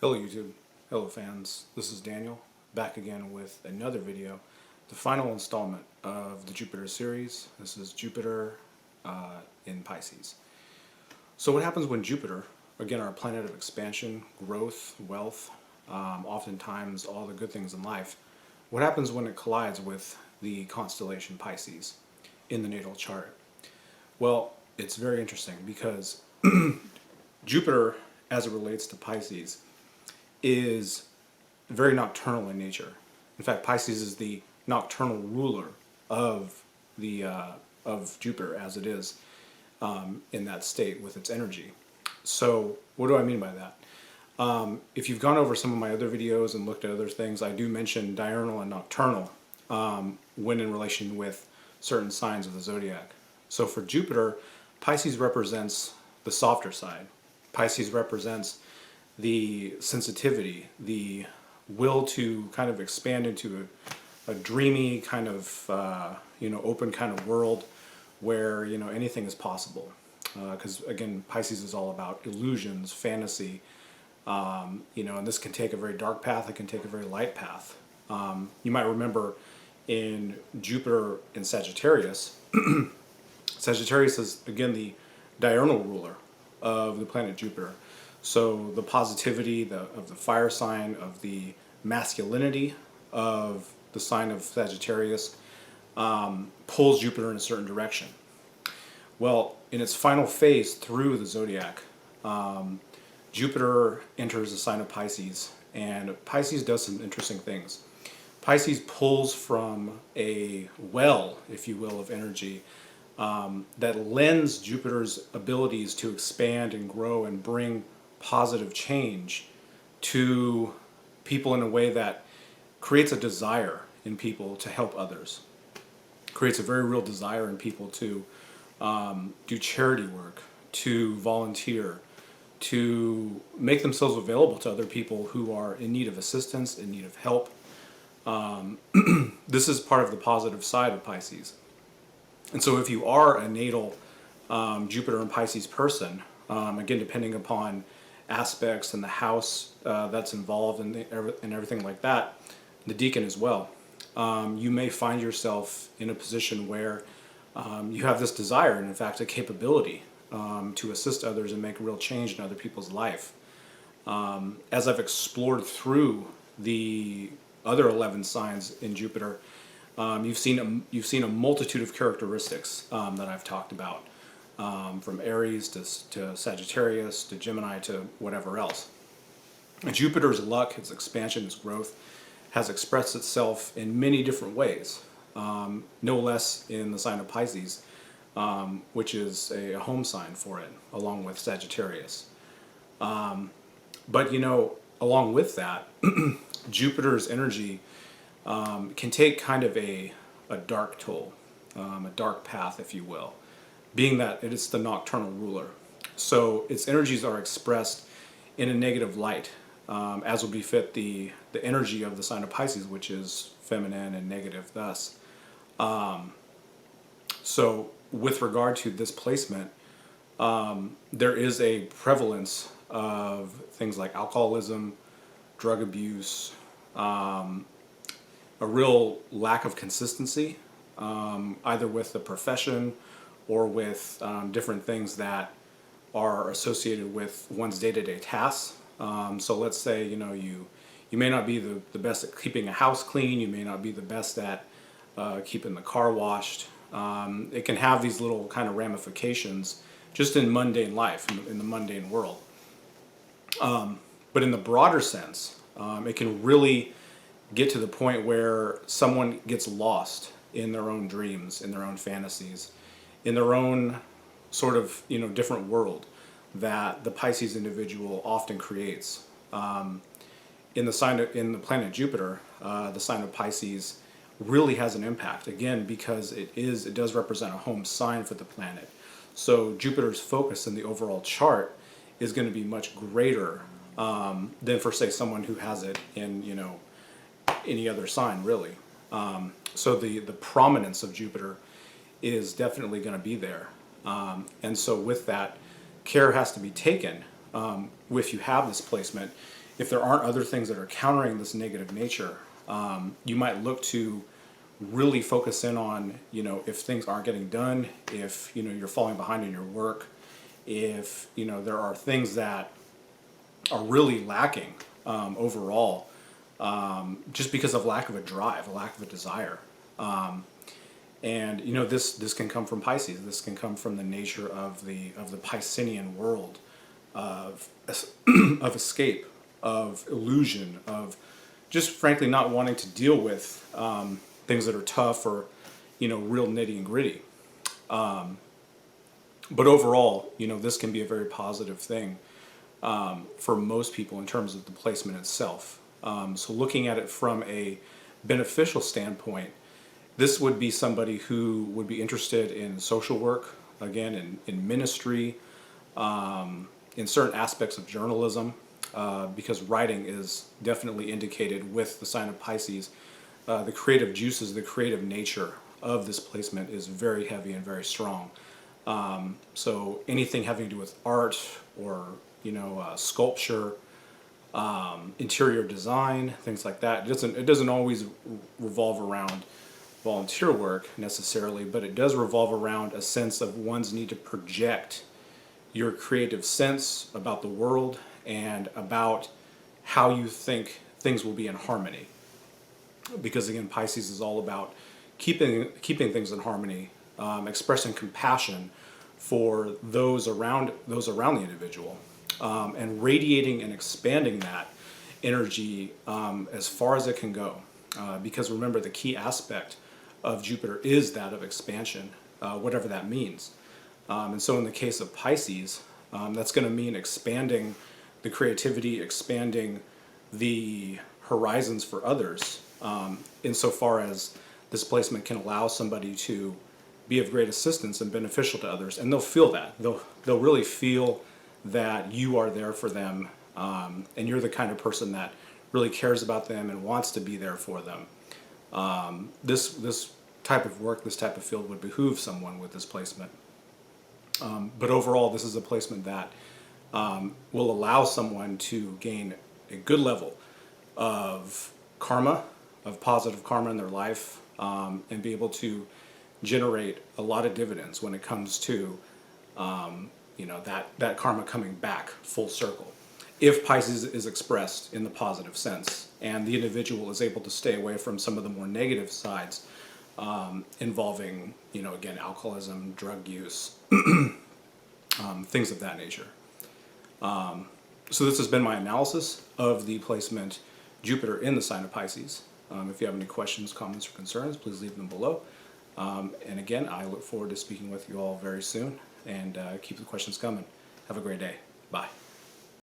Hello YouTube, hello fans, this is Daniel, back again with another video, the final installment of the Jupiter series. This is Jupiter in Pisces. So what happens when Jupiter, again our planet of expansion, growth, wealth, oftentimes all the good things in life, what happens when it collides with the constellation Pisces in the natal chart? Well, it's very interesting because Jupiter, as it relates to Pisces, is very nocturnal in nature. In fact, Pisces is the nocturnal ruler of the of Jupiter as it is in that state with its energy. So, what do I mean by that? If you've gone over some of my other videos and looked at other things, I do mention diurnal and nocturnal when in relation with certain signs of the zodiac. So for Jupiter, Pisces represents the softer side. Pisces represents the sensitivity, the will to kind of expand into a dreamy kind of, open kind of world where, anything is possible. Because again, Pisces is all about illusions, fantasy, and this can take a very dark path, it can take a very light path. You might remember in Jupiter in Sagittarius, Sagittarius is again the diurnal ruler of the planet Jupiter. So the positivity of the fire sign, of the masculinity of the sign of Sagittarius pulls Jupiter in a certain direction. Well, in its final phase through the zodiac, Jupiter enters the sign of Pisces, and Pisces does some interesting things. Pisces pulls from a well, if you will, of energy that lends Jupiter's abilities to expand and grow and bring positive change to people in a way that creates a desire in people to help others. Creates a very real desire in people to do charity work, to volunteer, to make themselves available to other people who are in need of assistance, in need of help. This is part of the positive side of Pisces. And so if you are a natal Jupiter and Pisces person, again, depending upon aspects and the house that's involved and everything like that, the decan as well, you may find yourself in a position where you have this desire and in fact a capability to assist others and make a real change in other people's life. As I've explored through the other 11 signs in Jupiter, you've seen a multitude of characteristics that I've talked about. From Aries to Sagittarius to Gemini to whatever else. Jupiter's luck, its expansion, its growth has expressed itself in many different ways, no less in the sign of Pisces, which is a home sign for it, along with Sagittarius. But along with that, Jupiter's energy can take kind of a dark toll, a dark path, if you will, being that it is the nocturnal ruler. So its energies are expressed in a negative light, as will befit the energy of the sign of Pisces, which is feminine and negative thus. So with regard to this placement, there is a prevalence of things like alcoholism, drug abuse, a real lack of consistency, either with the profession or with different things that are associated with one's day-to-day tasks. So let's say you may not be the best at keeping a house clean, you may not be the best at keeping the car washed. It can have these little kind of ramifications just in mundane life, in the mundane world. But in the broader sense, it can really get to the point where someone gets lost in their own dreams, in their own fantasies, in their own sort of different world that the Pisces individual often creates. In the planet Jupiter, the sign of Pisces really has an impact, again because it does represent a home sign for the planet. So Jupiter's focus in the overall chart is going to be much greater than for say someone who has it in any other sign really. So the prominence of Jupiter is definitely going to be there. And so with that, care has to be taken if you have this placement if there aren't other things that are countering this negative nature, you might look to really focus in on, if things aren't getting done, if, you're falling behind in your work, if, there are things that are really lacking overall, just because of lack of a drive, a lack of a desire. And this can come from Pisces. This can come from the nature of the Piscean world of of escape, of illusion, of just frankly not wanting to deal with things that are tough or real nitty and gritty. But overall, this can be a very positive thing for most people in terms of the placement itself. So looking at it from a beneficial standpoint, this would be somebody who would be interested in social work, again, in ministry, in certain aspects of journalism, because writing is definitely indicated with the sign of Pisces. The creative juices, the creative nature of this placement is very heavy and very strong. So anything having to do with art or sculpture, interior design, things like that. It doesn't always revolve around volunteer work necessarily, but it does revolve around a sense of one's need to project your creative sense about the world and about how you think things will be in harmony. Because again, Pisces is all about keeping things in harmony, expressing compassion for those around the individual, and radiating and expanding that energy as far as it can go. Because remember, the key aspect of Jupiter is that of expansion, whatever that means. And so in the case of Pisces, that's going to mean expanding the creativity, expanding the horizons for others, insofar as this placement can allow somebody to be of great assistance and beneficial to others. And they'll feel that. They'll really feel that you are there for them, and you're the kind of person that really cares about them and wants to be there for them. This type of work, this type of field would behoove someone with this placement. But overall, this is a placement that will allow someone to gain a good level of karma, of positive karma in their life, and be able to generate a lot of dividends when it comes to that karma coming back full circle. If Pisces is expressed in the positive sense, and the individual is able to stay away from some of the more negative sides involving, again, alcoholism, drug use, things of that nature. So this has been my analysis of the placement Jupiter in the sign of Pisces. If you have any questions, comments, or concerns, please leave them below. And again, I look forward to speaking with you all very soon, and keep the questions coming. Have a great day. Bye.